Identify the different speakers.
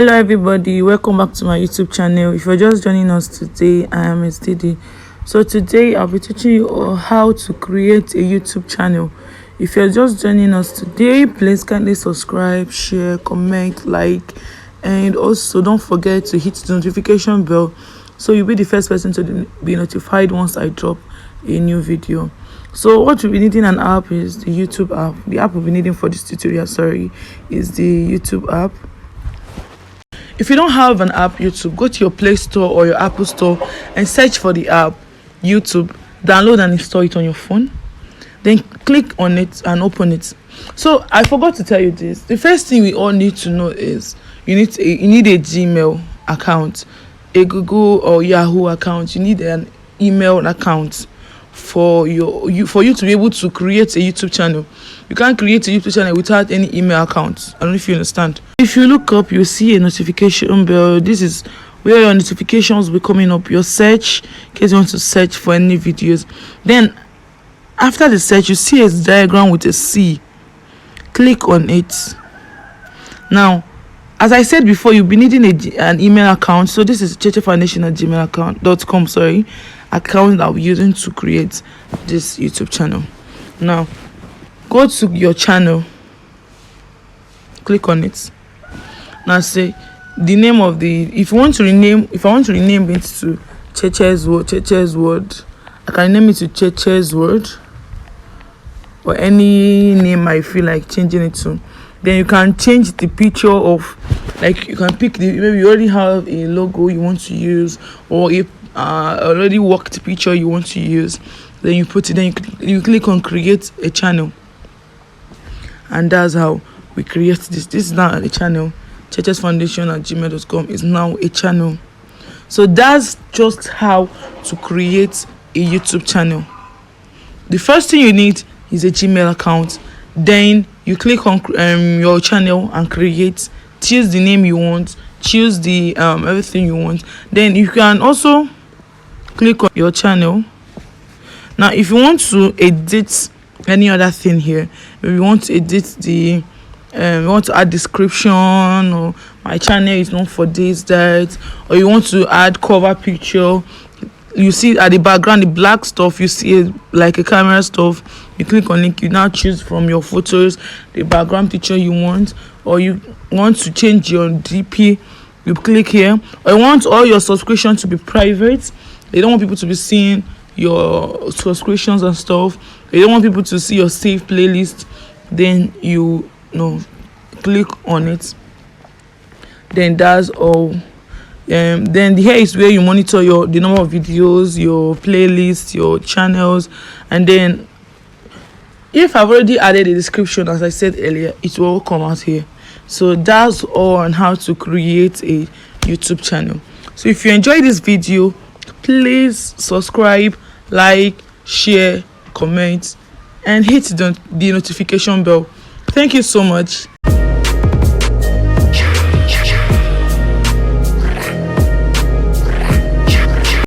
Speaker 1: Hello everybody, welcome back to my YouTube channel. If you're just joining us today, I am STD. So today I'll be teaching you how to create a YouTube channel. If you're just joining us today, please kindly subscribe, share, comment, like, and also don't forget to hit the notification bell so you'll be the first person to be notified once I drop a new video. So what we'll be needing an app is the YouTube app. The app we'll be needing for this tutorial, is the YouTube app. If you don't have an app YouTube, go to your Play Store or your Apple Store and search for the app YouTube. Download and install it on your phone. Then click on it and open it. So I forgot to tell you this. The first thing we all need to know is you need a Gmail account, a Google or Yahoo account. You need an email account for you to be able to create a YouTube channel. You can't create a YouTube channel without any email account. I don't know if you understand. If you look up, you'll see a notification bell. This is where your notifications will be coming up. Your search, in case you want to search for any videos. Then after the search, you see a diagram with a C. Click on it. Now, as I said before, you'll be needing an email account. So this is chechefoundation@gmail.com account that we're using to create this YouTube channel. Now go to your channel, click on it. Now say the name of if I want to rename it to Cheche's Word, I can name it to Cheche's Word or any name I feel like changing it to. Then you can change the picture of, like, you can pick maybe you already have a logo you want to use or a already worked picture you want to use. Then you put it, then you click on create a channel, and that's how we create this. This is now a channel. chechefoundation@gmail.com is now a channel. So that's just how to create a YouTube channel. The first thing you need is a Gmail account. Then you click on your channel and create. Choose the name you want, choose the everything you want. Then you can also click on your channel. Now if you want to edit any other thing here, if you want to edit you want to add description, or my channel is known for this, that, or you want to add cover picture, you see at the background the black stuff, you see like a camera stuff, you click on it. You now choose from your photos the background picture you want, or you want to change your DP, you click here. Or you want all your subscriptions to be private, you don't want people to be seeing your subscriptions and stuff, you don't want people to see your saved playlist, then you click on it. Then that's all. Then here is where you monitor the number of videos, your playlist, your channels. And then if I've already added a description, as I said earlier, it will all come out here. So that's all on how to create a YouTube channel. So if you enjoyed this video, please subscribe, like, share, comment, and hit the notification bell. Thank you so much.